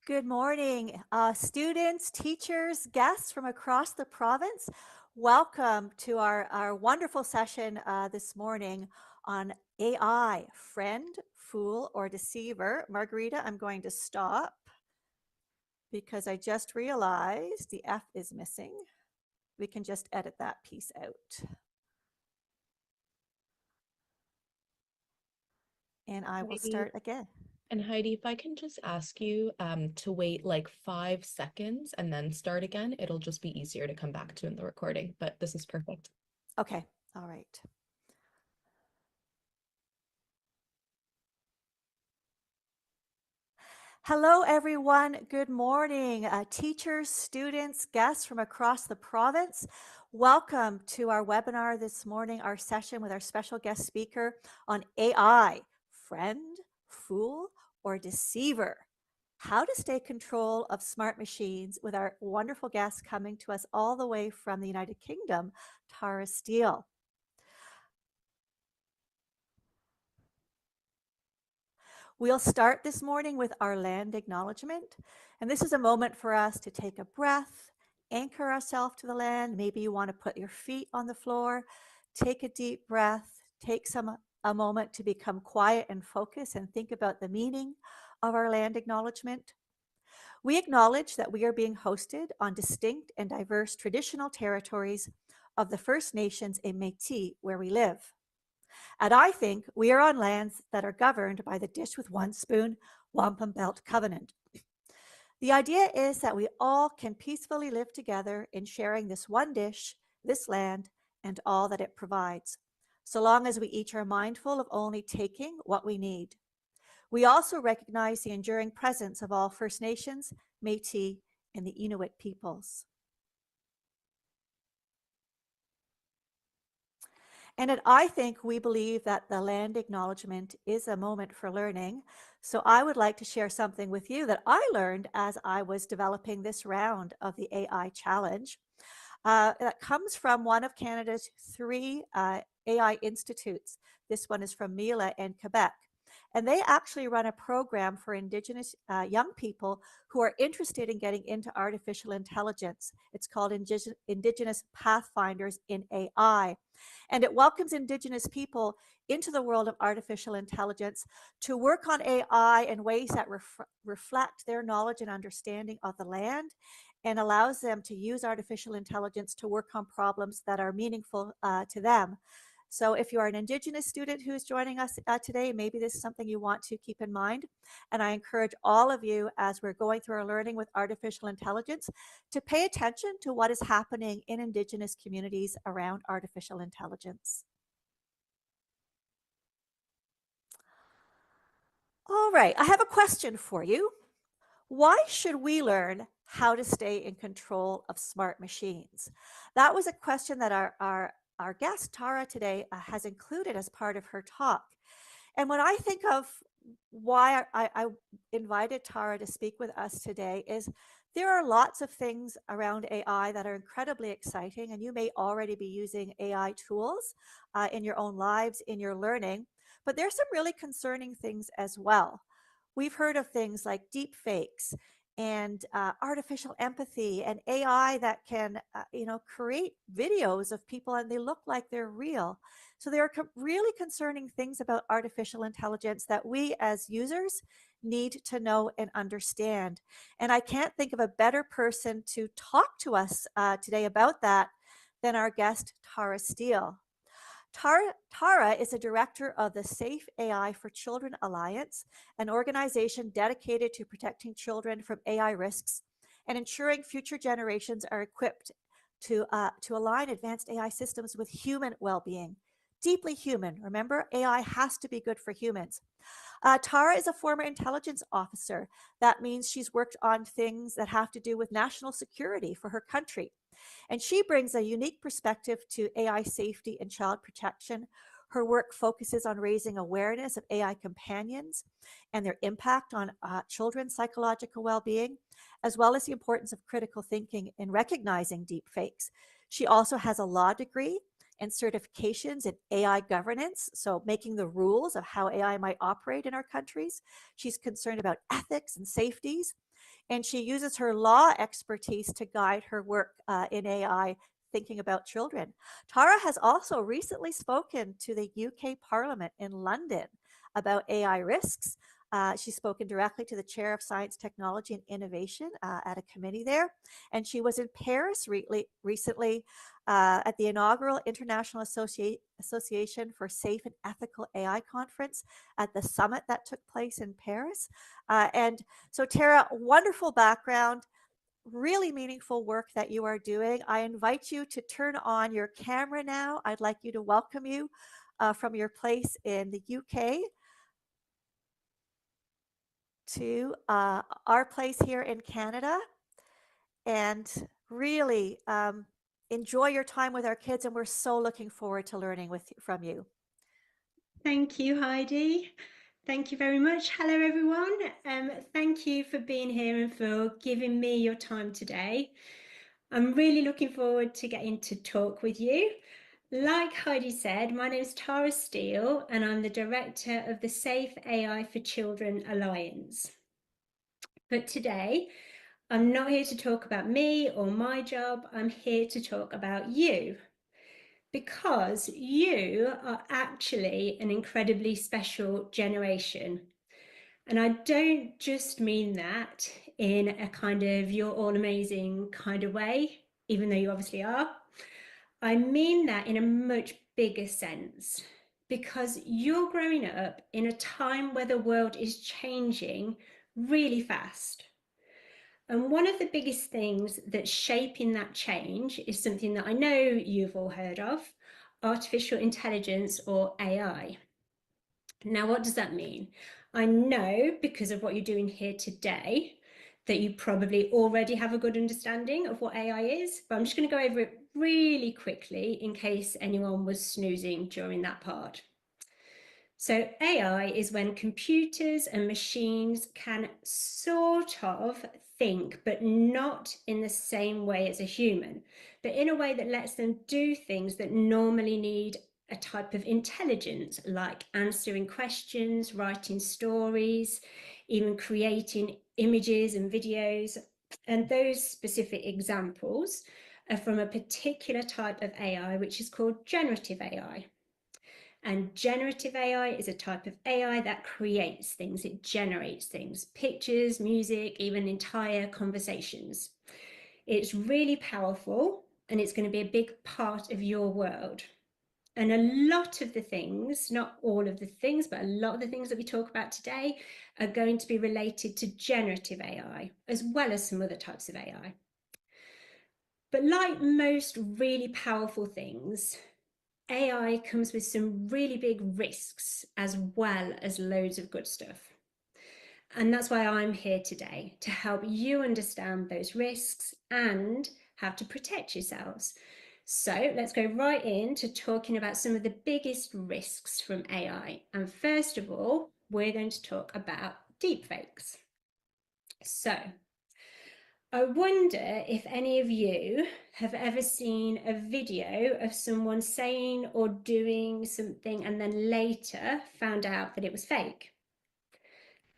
Good morning, students, teachers, guests from across the province. Welcome to our wonderful session this morning on AI, friend, fool, or deceiver. Margarita, I'm going to stop because I just realized the F is missing. We can just edit that piece out. And I will start again. And Heidi, if I can just ask you to wait like 5 seconds and then start again, it'll just be easier to come back to in the recording, but this is perfect. Okay, all right. Hello, everyone. Good morning, teachers, students, guests from across the province. Welcome to our webinar this morning, our session with our special guest speaker on AI, friend, fool, or deceiver. How to stay control of smart machines with our wonderful guest coming to us all the way from the United Kingdom, Tara Steele. We'll start this morning with our land acknowledgement. And this is a moment for us to take a breath, anchor ourselves to the land. Maybe you want to put your feet on the floor, take a deep breath, take a moment to become quiet and focus and think about the meaning of our land acknowledgement. We acknowledge that we are being hosted on distinct and diverse traditional territories of the First Nations and Métis where we live. And I think we are on lands that are governed by the dish with one spoon, Wampum Belt Covenant. The idea is that we all can peacefully live together in sharing this one dish, this land, and all that it provides, so long as we each are mindful of only taking what we need. We also recognize the enduring presence of all First Nations, Métis, and the Inuit peoples. And I think we believe that the land acknowledgement is a moment for learning. So I would like to share something with you that I learned as I was developing this round of the AI challenge. That comes from one of Canada's 3 AI institutes. This one is from Mila in Quebec. And they actually run a program for Indigenous young people who are interested in getting into artificial intelligence. It's called Indigenous Pathfinders in AI. And it welcomes Indigenous people into the world of artificial intelligence to work on AI in ways that reflect their knowledge and understanding of the land, and allows them to use artificial intelligence to work on problems that are meaningful to them. So if you're an Indigenous student who's joining us today, maybe this is something you want to keep in mind. And I encourage all of you, as we're going through our learning with artificial intelligence, to pay attention to what is happening in Indigenous communities around artificial intelligence. All right, I have a question for you. Why should we learn how to stay in control of smart machines? That was a question that our guest, Tara, today has included as part of her talk. And when I think of why I invited Tara to speak with us today is there are lots of things around AI that are incredibly exciting, and you may already be using AI tools in your own lives, in your learning, but there's some really concerning things as well. We've heard of things like deep fakes and artificial empathy and AI that can, create videos of people and they look like they're real. So there are really concerning things about artificial intelligence that we as users need to know and understand. And I can't think of a better person to talk to us today about that than our guest, Tara Steele. Tara is a director of the Safe AI for Children Alliance, an organization dedicated to protecting children from AI risks and ensuring future generations are equipped to align advanced AI systems with human well-being. Deeply human. Remember, AI has to be good for humans. Tara is a former intelligence officer. That means she's worked on things that have to do with national security for her country. And she brings a unique perspective to AI safety and child protection. Her work focuses on raising awareness of AI companions and their impact on children's psychological well being, as well as the importance of critical thinking in recognizing deep fakes. She also has a law degree and certifications in AI governance, so making the rules of how AI might operate in our countries. She's concerned about ethics and safeties, and she uses her law expertise to guide her work in AI, thinking about children. Tara has also recently spoken to the UK Parliament in London about AI risks. She's spoken directly to the Chair of Science, Technology and Innovation at a committee there. And she was in Paris recently at the inaugural International Association for Safe and Ethical AI conference at the summit that took place in Paris. And so, Tara, wonderful background, really meaningful work that you are doing. I invite you to turn on your camera now. I'd like you to welcome you from your place in the UK to our place here in Canada, and really enjoy your time with our kids. And we're so looking forward to learning from you. Thank you, Heidi. Thank you very much. Hello, everyone. Thank you for being here and for giving me your time today. I'm really looking forward to getting to talk with you. Like Heidi said, my name is Tara Steele, and I'm the director of the Safe AI for Children Alliance. But today, I'm not here to talk about me or my job. I'm here to talk about you, because you are actually an incredibly special generation. And I don't just mean that in a kind of you're all amazing kind of way, even though you obviously are. I mean that in a much bigger sense, because you're growing up in a time where the world is changing really fast. And one of the biggest things that's shaping that change is something that I know you've all heard of: artificial intelligence, or AI. Now, what does that mean? I know, because of what you're doing here today, that you probably already have a good understanding of what AI is, but I'm just going to go over it really quickly in case anyone was snoozing during that part. So AI is when computers and machines can sort of think, but not in the same way as a human, but in a way that lets them do things that normally need a type of intelligence, like answering questions, writing stories, even creating images and videos. And those specific examples are from a particular type of AI, which is called generative AI. And generative AI is a type of AI that creates things, it generates things, pictures, music, even entire conversations. It's really powerful, and it's going to be a big part of your world. And a lot of the things, not all of the things, but a lot of the things that we talk about today are going to be related to generative AI, as well as some other types of AI. But like most really powerful things, AI comes with some really big risks as well as loads of good stuff. And that's why I'm here today, to help you understand those risks and how to protect yourselves. So let's go right into talking about some of the biggest risks from AI. And first of all, we're going to talk about deepfakes. So I wonder if any of you have ever seen a video of someone saying or doing something and then later found out that it was fake.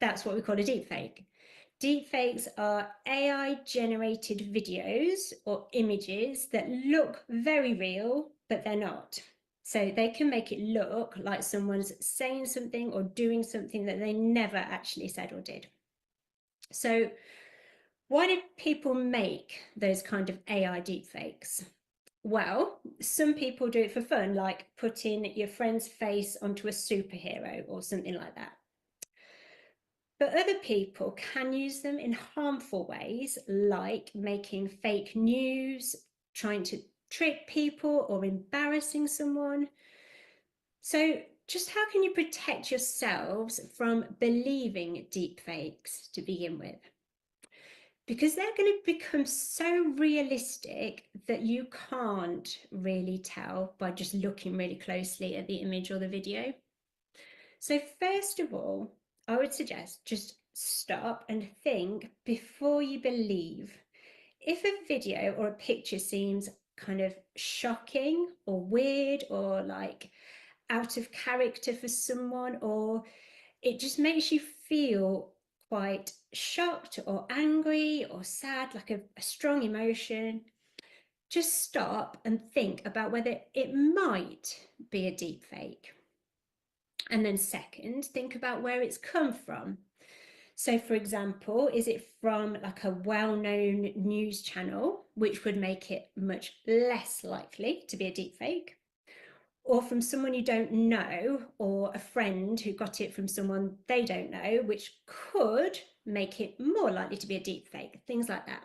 That's what we call a deepfake. Deepfakes are AI-generated videos or images that look very real, but they're not. So they can make it look like someone's saying something or doing something that they never actually said or did. So why do people make those kind of AI deepfakes? Well, some people do it for fun, like putting your friend's face onto a superhero or something like that. But other people can use them in harmful ways, like making fake news, trying to trick people, or embarrassing someone. So just how can you protect yourselves from believing deepfakes to begin with? Because they're going to become so realistic that you can't really tell by just looking really closely at the image or the video. So first of all, I would suggest just stop and think before you believe. If a video or a picture seems kind of shocking or weird or like out of character for someone, or it just makes you feel quite shocked or angry or sad, like a strong emotion, just stop and think about whether it might be a deep fake. And then second, think about where it's come from. So for example, is it from like a well-known news channel, which would make it much less likely to be a deep fake? Or from someone you don't know, or a friend who got it from someone they don't know, which could make it more likely to be a deep fake, things like that.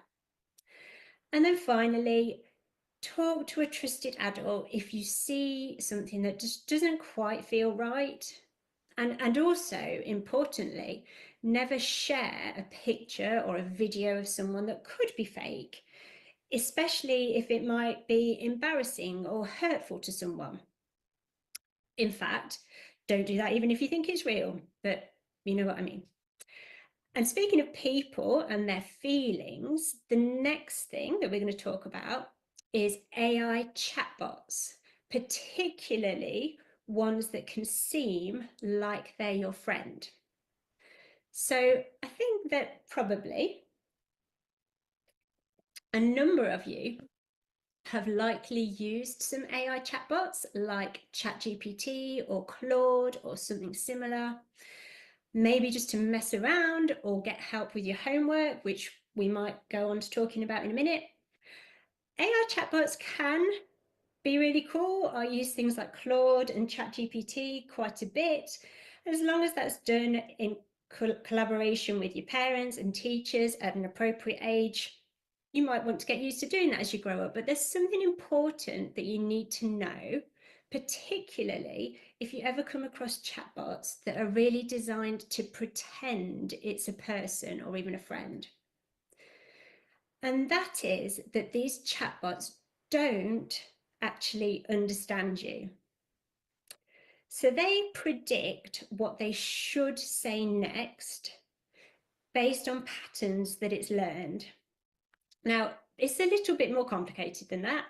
And then finally, talk to a trusted adult if you see something that just doesn't quite feel right. And also, importantly, never share a picture or a video of someone that could be fake, especially if it might be embarrassing or hurtful to someone. In fact, don't do that even if you think it's real, but you know what I mean. And speaking of people and their feelings, the next thing that we're going to talk about is AI chatbots, particularly ones that can seem like they're your friend. So I think that probably a number of you have likely used some AI chatbots like ChatGPT or Claude or something similar, maybe just to mess around or get help with your homework, which we might go on to talking about in a minute. AI chatbots can be really cool. I use things like Claude and ChatGPT quite a bit, as long as that's done in collaboration with your parents and teachers at an appropriate age. You might want to get used to doing that as you grow up, but there's something important that you need to know, particularly if you ever come across chatbots that are really designed to pretend it's a person or even a friend. And that is that these chatbots don't actually understand you. So they predict what they should say next based on patterns that it's learned. Now, it's a little bit more complicated than that,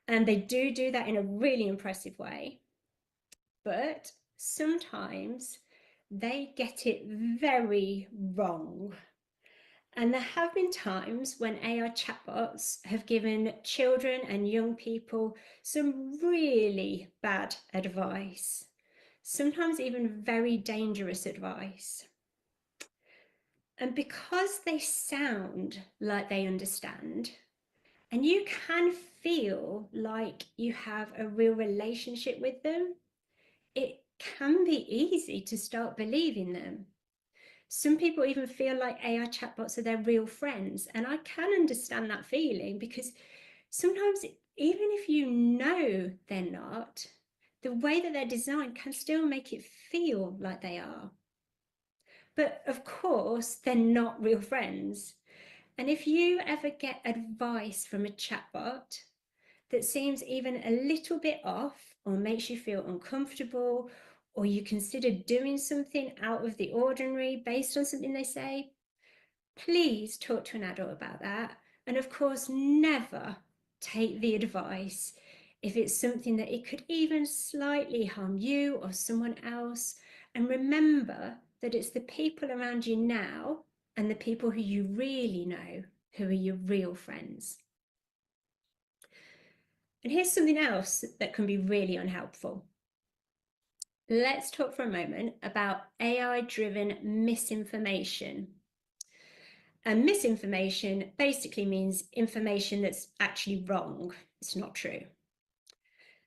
and they do that in a really impressive way, but sometimes they get it very wrong. And there have been times when AI chatbots have given children and young people some really bad advice, sometimes even very dangerous advice. And because they sound like they understand, and you can feel like you have a real relationship with them, it can be easy to start believing them. Some people even feel like AI chatbots are their real friends, and I can understand that feeling, because sometimes even if you know they're not, the way that they're designed can still make it feel like they are. But of course, they're not real friends. And if you ever get advice from a chatbot that seems even a little bit off or makes you feel uncomfortable, or you consider doing something out of the ordinary based on something they say, please talk to an adult about that. And of course, never take the advice if it's something that it could even slightly harm you or someone else. And remember that it's the people around you now and the people who you really know who are your real friends. And here's something else that can be really unhelpful. Let's talk for a moment about AI-driven misinformation. And misinformation basically means information that's actually wrong. It's not true.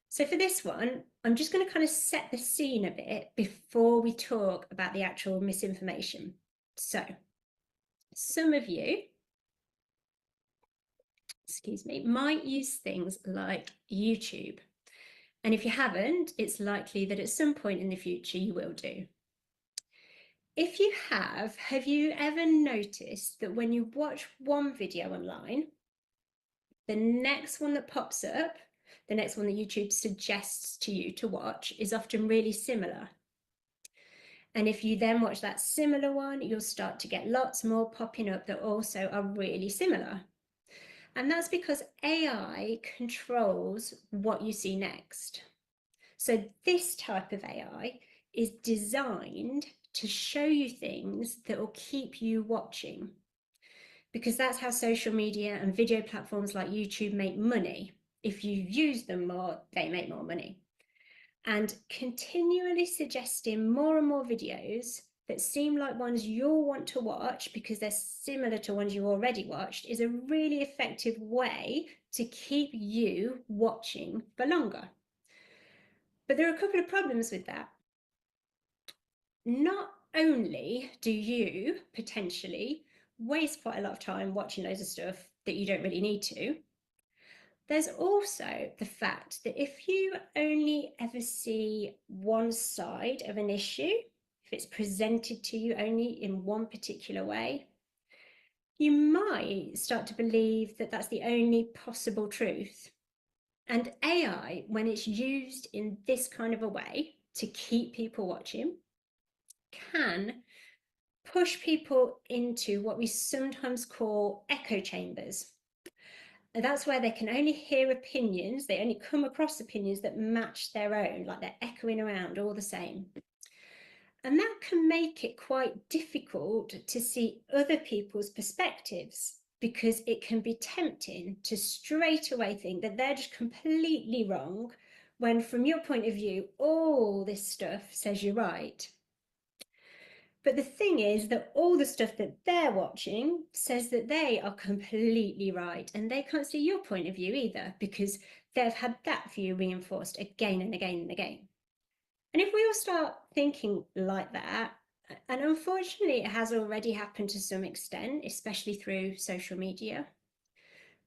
So for this one, I'm just going to kind of set the scene a bit before we talk about the actual misinformation. So some of you, excuse me, might use things like YouTube. And if you haven't, it's likely that at some point in the future you will do. If you have you ever noticed that when you watch one video online, the next one that pops up, the next one that YouTube suggests to you to watch, is often really similar? And if you then watch that similar one, you'll start to get lots more popping up that also are really similar. And that's because AI controls what you see next. So this type of AI is designed to show you things that will keep you watching, because that's how social media and video platforms like YouTube make money. If you use them more, they make more money. And continually suggesting more and more videos that seem like ones you'll want to watch because they're similar to ones you already watched is a really effective way to keep you watching for longer. But there are a couple of problems with that. Not only do you potentially waste quite a lot of time watching loads of stuff that you don't really need to, there's also the fact that if you only ever see one side of an issue, if it's presented to you only in one particular way, you might start to believe that that's the only possible truth. And AI, when it's used in this kind of a way to keep people watching, can push people into what we sometimes call echo chambers. And that's where they can only hear opinions, they only come across opinions that match their own, like they're echoing around all the same. And that can make it quite difficult to see other people's perspectives, because it can be tempting to straight away think that they're just completely wrong, when from your point of view, all this stuff says you're right. But the thing is that all the stuff that they're watching says that they are completely right, and they can't see your point of view either, because they've had that view reinforced again and again and again. And if we all start thinking like that, and unfortunately it has already happened to some extent, especially through social media,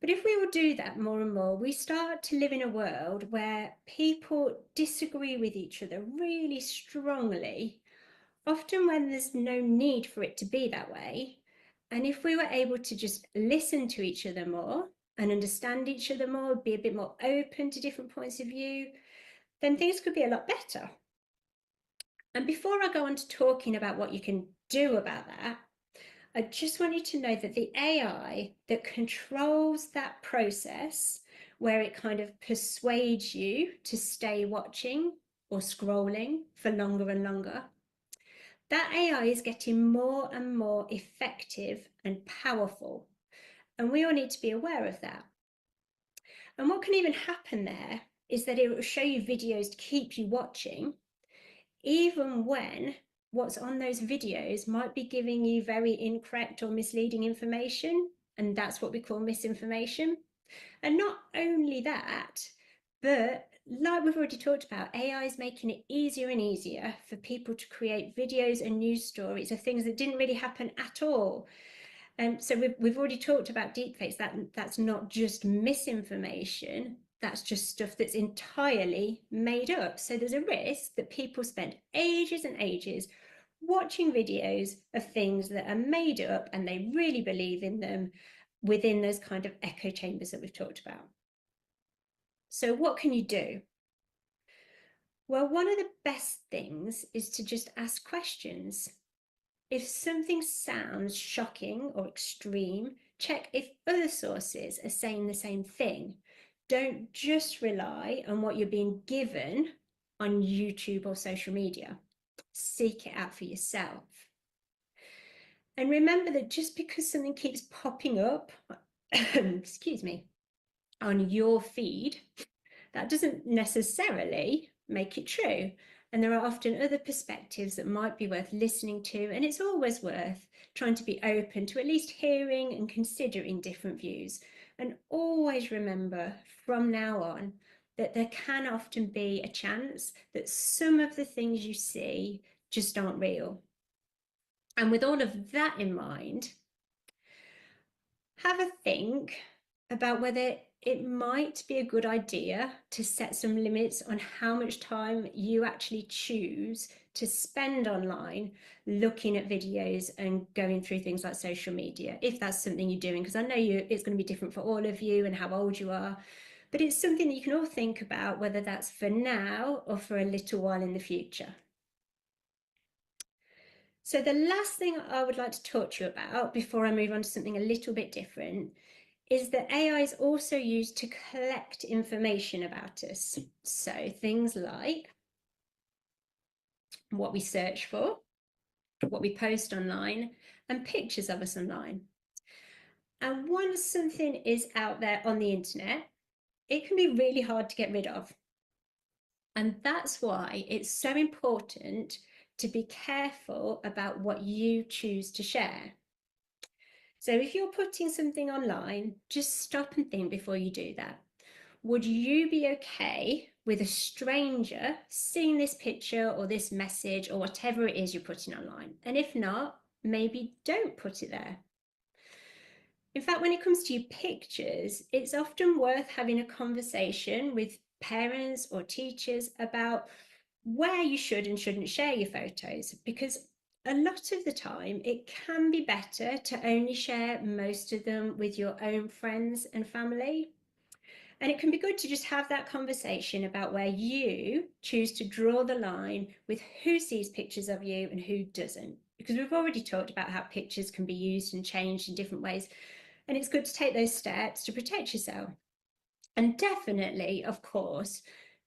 but if we all do that more and more, we start to live in a world where people disagree with each other really strongly, often when there's no need for it to be that way. And if we were able to just listen to each other more and understand each other more, be a bit more open to different points of view, then things could be a lot better. And before I go on to talking about what you can do about that, I just want you to know that the AI that controls that process, where it kind of persuades you to stay watching or scrolling for longer and longer, that AI is getting more and more effective and powerful. And we all need to be aware of that. And what can even happen there is that it will show you videos to keep you watching, even when what's on those videos might be giving you very incorrect or misleading information. And that's what we call misinformation. And not only that, but like we've already talked about, AI is making it easier and easier for people to create videos and news stories of things that didn't really happen at all. So we've already talked about deepfakes. That's not just misinformation. That's just stuff that's entirely made up. So there's a risk that people spend ages and ages watching videos of things that are made up and they really believe in them within those kind of echo chambers that we've talked about. So what can you do? Well, one of the best things is to just ask questions. If something sounds shocking or extreme, check if other sources are saying the same thing. Don't just rely on what you're being given on YouTube or social media. Seek it out for yourself. And remember that just because something keeps popping up, excuse me, on your feed, that doesn't necessarily make it true. And there are often other perspectives that might be worth listening to, and it's always worth trying to be open to at least hearing and considering different views. And always remember from now on that there can often be a chance that some of the things you see just aren't real. And with all of that in mind, have a think about whether it might be a good idea to set some limits on how much time you actually choose to spend online looking at videos and going through things like social media, if that's something you're doing, because I know it's going to be different for all of you and how old you are, but it's something that you can all think about, whether that's for now or for a little while in the future. So the last thing I would like to talk to you about before I move on to something a little bit different is that AI is also used to collect information about us. So things like what we search for, what we post online, and pictures of us online. And once something is out there on the internet, it can be really hard to get rid of. And that's why it's so important to be careful about what you choose to share. So if you're putting something online, just stop and think before you do that. Would you be okay with a stranger seeing this picture or this message or whatever it is you're putting online? And if not, maybe don't put it there. In fact, when it comes to your pictures, it's often worth having a conversation with parents or teachers about where you should and shouldn't share your photos, because a lot of the time it can be better to only share most of them with your own friends and family. And it can be good to just have that conversation about where you choose to draw the line with who sees pictures of you and who doesn't. Because we've already talked about how pictures can be used and changed in different ways. And it's good to take those steps to protect yourself. And definitely, of course,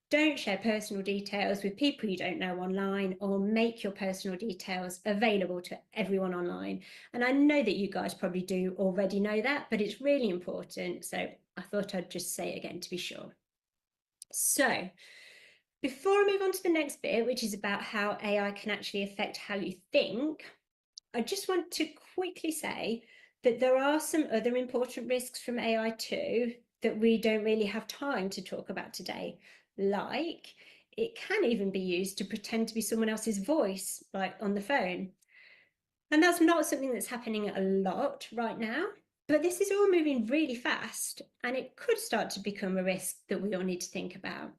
don't share personal details with people you don't know online, or make your personal details available to everyone online. And I know that you guys probably do already know that, but it's really important. So I thought I'd just say it again to be sure. So before I move on to the next bit, which is about how AI can actually affect how you think, I just want to quickly say that there are some other important risks from AI too that we don't really have time to talk about today. Like, it can even be used to pretend to be someone else's voice, like on the phone. And that's not something that's happening a lot right now, but this is all moving really fast, and it could start to become a risk that we all need to think about.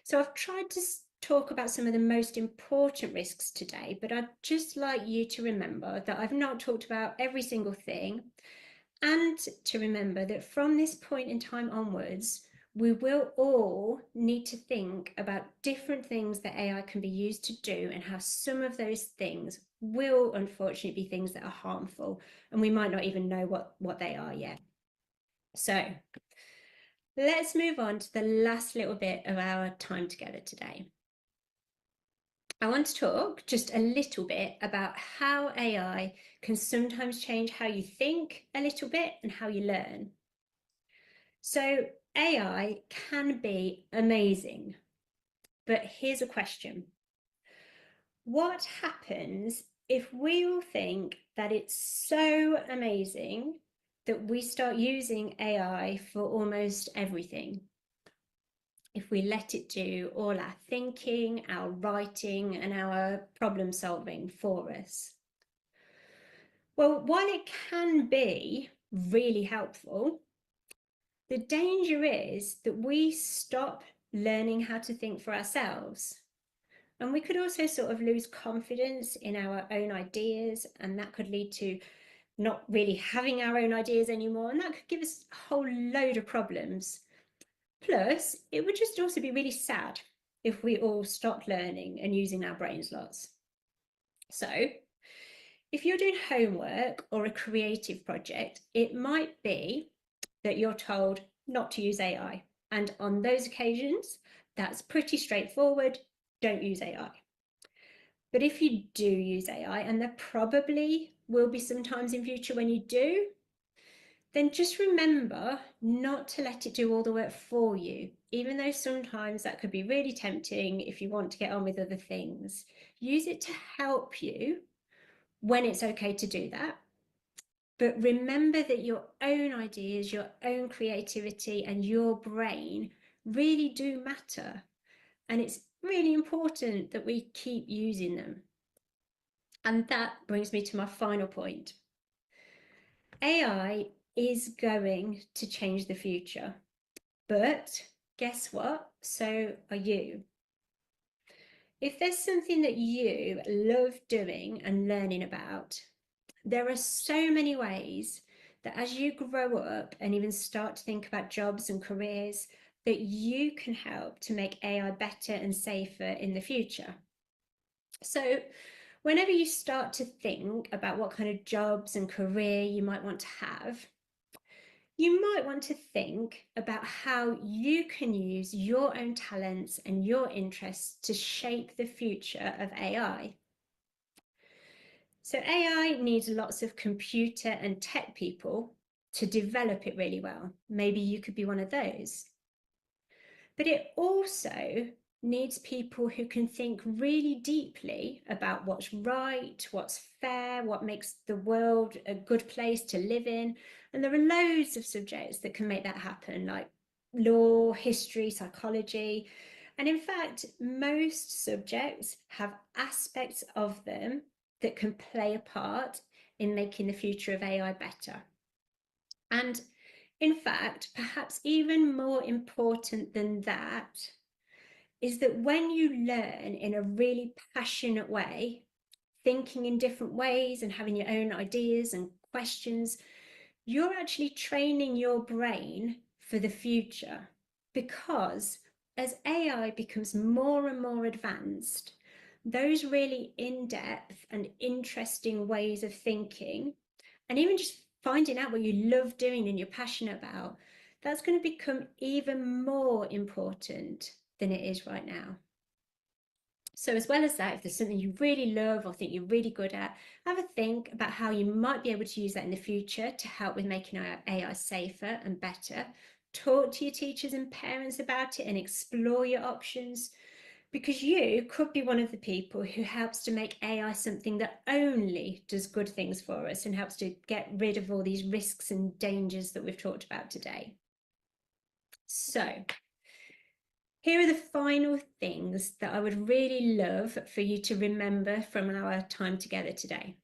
So I've tried to talk about some of the most important risks today, but I'd just like you to remember that I've not talked about every single thing, and to remember that from this point in time onwards, we will all need to think about different things that AI can be used to do, and how some of those things will unfortunately be things that are harmful, and we might not even know what they are yet. So let's move on to the last little bit of our time together today. I want to talk just a little bit about how AI can sometimes change how you think a little bit and how you learn. So AI can be amazing, but here's a question. What happens if we all think that it's so amazing that we start using AI for almost everything. If we let it do all our thinking, our writing, and our problem solving for us. Well, while it can be really helpful, the danger is that we stop learning how to think for ourselves. And we could also sort of lose confidence in our own ideas, and that could lead to not really having our own ideas anymore, and that could give us a whole load of problems. Plus, it would just also be really sad if we all stopped learning and using our brains lots. So, if you're doing homework or a creative project, it might be that you're told not to use AI. And on those occasions, that's pretty straightforward. Don't use AI. But if you do use AI, and there probably will be some times in future when you do, then just remember not to let it do all the work for you, even though sometimes that could be really tempting if you want to get on with other things. Use it to help you when it's okay to do that. But remember that your own ideas, your own creativity, and your brain really do matter. And it's really important that we keep using them. And that brings me to my final point. AI is going to change the future. But guess what? So are you. If there's something that you love doing and learning about, there are so many ways that as you grow up and even start to think about jobs and careers, that you can help to make AI better and safer in the future. So whenever you start to think about what kind of jobs and career you might want to have, you might want to think about how you can use your own talents and your interests to shape the future of AI. So AI needs lots of computer and tech people to develop it really well. Maybe you could be one of those. But it also needs people who can think really deeply about what's right, what's fair, what makes the world a good place to live in. And there are loads of subjects that can make that happen, like law, history, psychology. And in fact, most subjects have aspects of them that can play a part in making the future of AI better. And in fact, perhaps even more important than that is that when you learn in a really passionate way, thinking in different ways and having your own ideas and questions, you're actually training your brain for the future. Because as AI becomes more and more advanced, those really in-depth and interesting ways of thinking, and even just finding out what you love doing and you're passionate about, that's going to become even more important than it is right now. So as well as that, if there's something you really love or think you're really good at, have a think about how you might be able to use that in the future to help with making our AI safer and better. Talk to your teachers and parents about it and explore your options, because you could be one of the people who helps to make AI something that only does good things for us and helps to get rid of all these risks and dangers that we've talked about today. So here are the final things that I would really love for you to remember from our time together today.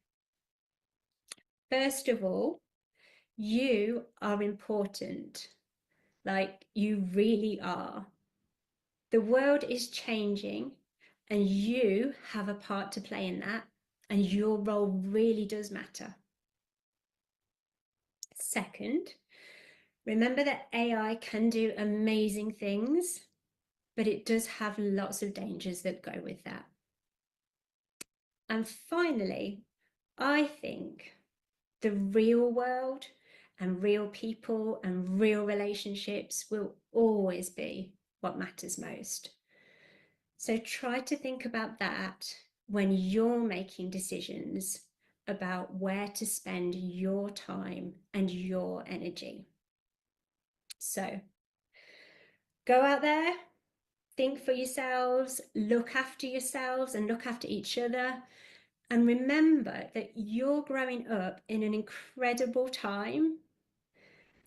First of all, you are important, like you really are. The world is changing and you have a part to play in that, and your role really does matter. Second, remember that AI can do amazing things, but it does have lots of dangers that go with that. And finally, I think the real world and real people and real relationships will always be what matters most. So try to think about that when you're making decisions about where to spend your time and your energy. So go out there, think for yourselves, look after yourselves and look after each other. And remember that you're growing up in an incredible time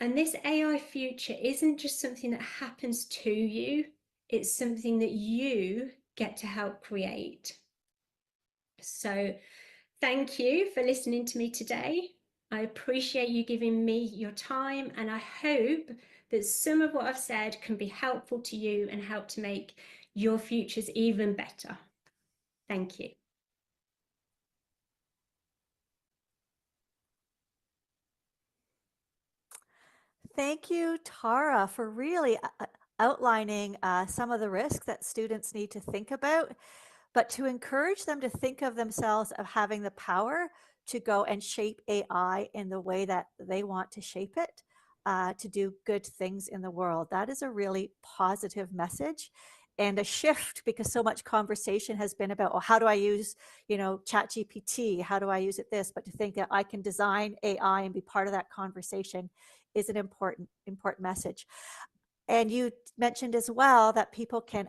And this AI future isn't just something that happens to you, it's something that you get to help create. So thank you for listening to me today. I appreciate you giving me your time, and I hope that some of what I've said can be helpful to you and help to make your futures even better. Thank you. Thank you, Tara, for really outlining some of the risks that students need to think about, but to encourage them to think of themselves of having the power to go and shape AI in the way that they want to shape it, to do good things in the world. That is a really positive message and a shift, because so much conversation has been about, oh, how do I use, ChatGPT? How do I use it this? But to think that I can design AI and be part of that conversation is an important message. And you mentioned as well that people can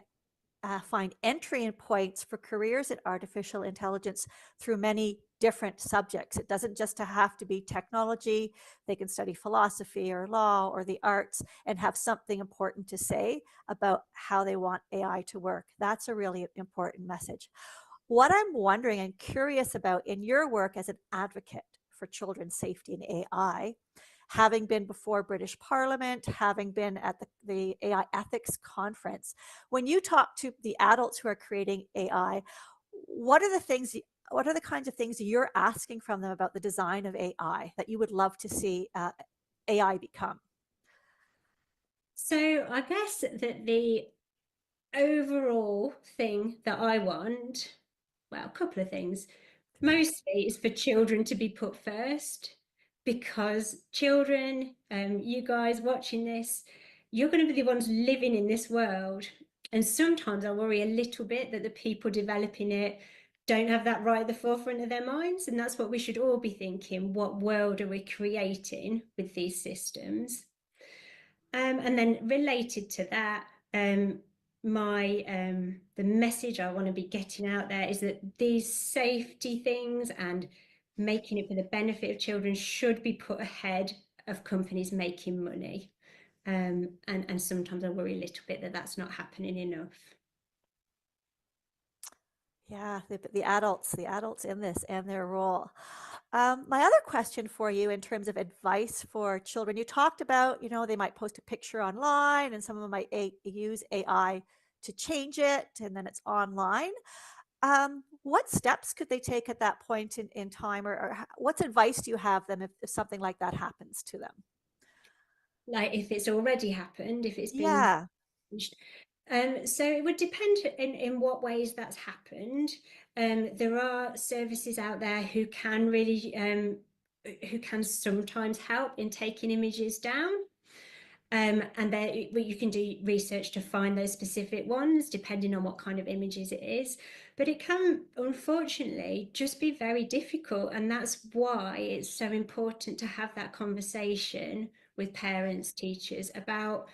find entry points for careers in artificial intelligence through many different subjects. It doesn't just have to be technology. They can study philosophy or law or the arts and have something important to say about how they want AI to work. That's a really important message. What I'm wondering and curious about in your work as an advocate for children's safety in AI, having been before British Parliament, having been at the AI ethics conference, when you talk to the adults who are creating AI, what are the kinds of things you're asking from them about the design of AI that you would love to see AI become? So I guess that the overall thing that I want, well, a couple of things. Mostly is for children to be put first, because children, you guys watching this, you're going to be the ones living in this world. And sometimes I worry a little bit that the people developing it don't have that right at the forefront of their minds. And that's what we should all be thinking. What world are we creating with these systems? And then related to that, the message I want to be getting out there is that these safety things and making it for the benefit of children should be put ahead of companies making money. And sometimes I worry a little bit that that's not happening enough. Yeah, the adults in this and their role. My other question for you in terms of advice for children, you talked about, they might post a picture online and some of them might use AI to change it and then it's online. What steps could they take at that point in time, or what advice do you have them if something like that happens to them? Like if it's already happened, if it's been Yeah. changed. So it would depend in what ways that's happened. There are services out there who can really, who can sometimes help in taking images down. And there you can do research to find those specific ones, depending on what kind of images it is. But it can, unfortunately, just be very difficult. And that's why it's so important to have that conversation with parents, teachers, about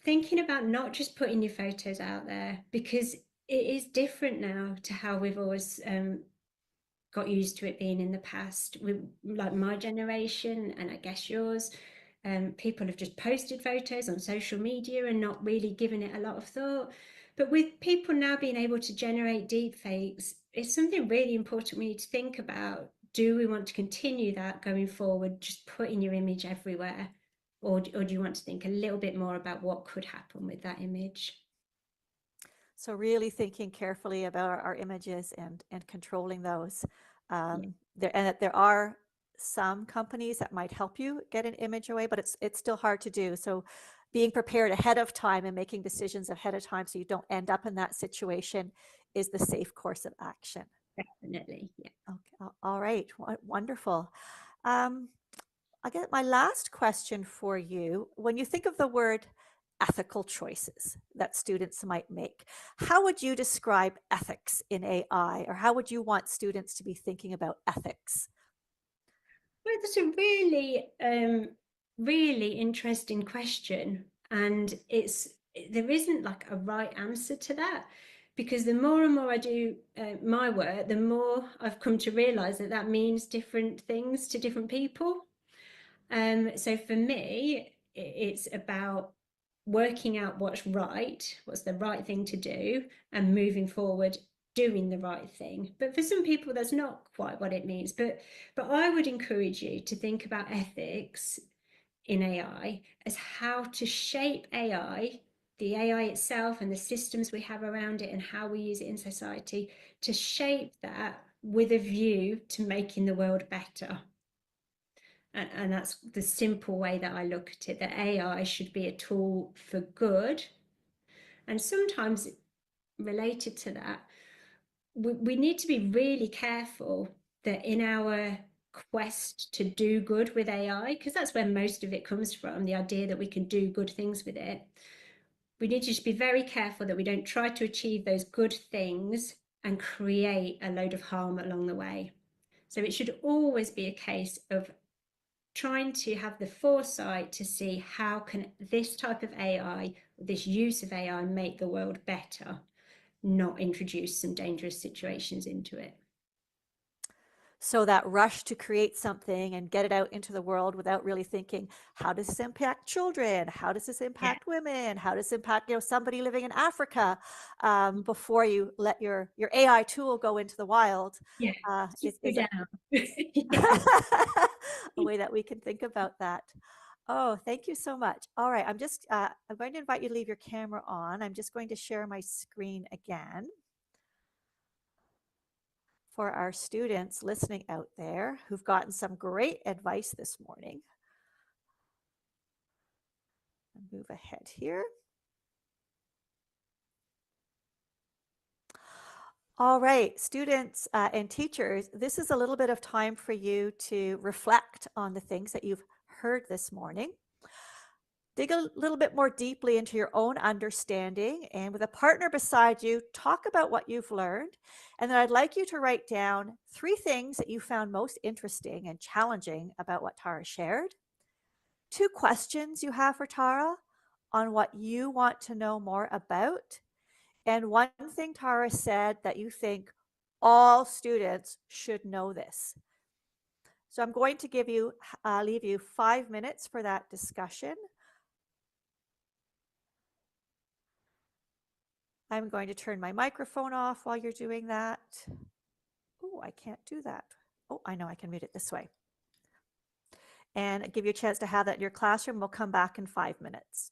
thinking about not just putting your photos out there, because it is different now to how we've always got used to it being in the past. Like my generation, and I guess yours, people have just posted photos on social media and not really given it a lot of thought. But with people now being able to generate deep fakes, it's something really important we need to think about. Do we want to continue that going forward, just putting your image everywhere? Or do you want to think a little bit more about what could happen with that image? So really thinking carefully about our images and controlling those. Yeah, And that there are some companies that might help you get an image away, but it's still hard to do. So being prepared ahead of time and making decisions ahead of time so you don't end up in that situation is the safe course of action. definitely. Yeah. Okay, all right, wonderful. Um, I guess my last question for you, when you think of the word ethical choices that students might make, how would you describe ethics in AI, or how would you want students to be thinking about ethics? Well, that's a really interesting question, and there isn't like a right answer to that, because the more and more I do my work, the more I've come to realize that that means different things to different people. So for me, it's about working out what's right, what's the right thing to do, and moving forward doing the right thing. But for some people, that's not quite what it means. But I would encourage you to think about ethics in AI as how to shape AI, the AI itself and the systems we have around it and how we use it in society, to shape that with a view to making the world better. And that's the simple way that I look at it, that AI should be a tool for good. And sometimes related to that, we need to be really careful that in our quest to do good with AI, because that's where most of it comes from, the idea that we can do good things with it, we need to just be very careful that we don't try to achieve those good things and create a load of harm along the way. So it should always be a case of trying to have the foresight to see how can this type of AI, this use of AI, make the world better, not introduce some dangerous situations into it. So that rush to create something and get it out into the world without really thinking, how does this impact children? How does this impact women? How does this impact, somebody living in Africa? Before you let your AI tool go into the wild, is a way that we can think about that. Oh, thank you so much. All right, I'm going to invite you to leave your camera on. I'm just going to share my screen again for our students listening out there who've gotten some great advice this morning. I'll move ahead here. All right, students and teachers, this is a little bit of time for you to reflect on the things that you've heard this morning. Dig a little bit more deeply into your own understanding, and with a partner beside you, talk about what you've learned. And then I'd like you to write down 3 things that you found most interesting and challenging about what Tara shared, 2 questions you have for Tara on what you want to know more about, and 1 thing Tara said that you think all students should know this. So I'm going to leave you 5 minutes for that discussion. I'm going to turn my microphone off while you're doing that. Oh, I can't do that. Oh, I know I can mute it this way. And give you a chance to have that in your classroom. We'll come back in 5 minutes.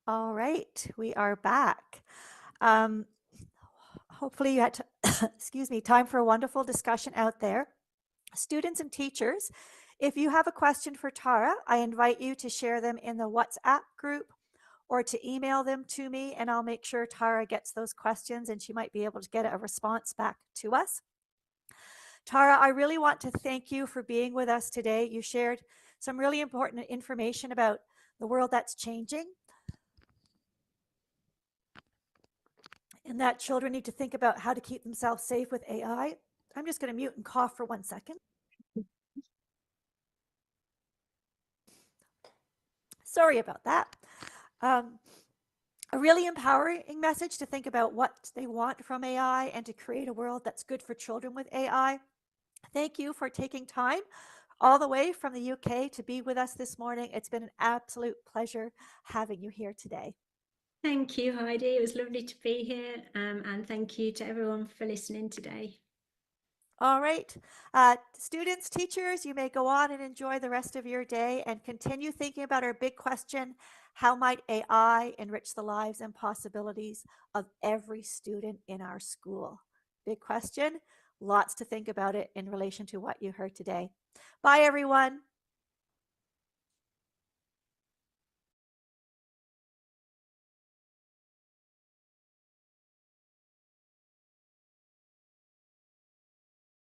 All right, we are back. Um, hopefully you had, excuse me, time for a wonderful discussion out there. Students and teachers, if you have a question for Tara, I invite you to share them in the WhatsApp group or to email them to me, and I'll make sure Tara gets those questions and she might be able to get a response back to us. Tara, I really want to thank you for being with us today. You shared some really important information about the world that's changing and that children need to think about how to keep themselves safe with AI. I'm just going to mute and cough for 1 second. Sorry about that. A really empowering message to think about what they want from AI and to create a world that's good for children with AI. Thank you for taking time all the way from the UK to be with us this morning. It's been an absolute pleasure having you here today. Thank you, Heidi. It was lovely to be here, and thank you to everyone for listening today. All right. Students, teachers, you may go on and enjoy the rest of your day and continue thinking about our big question, how might AI enrich the lives and possibilities of every student in our school? Big question. Lots to think about it in relation to what you heard today. Bye, everyone.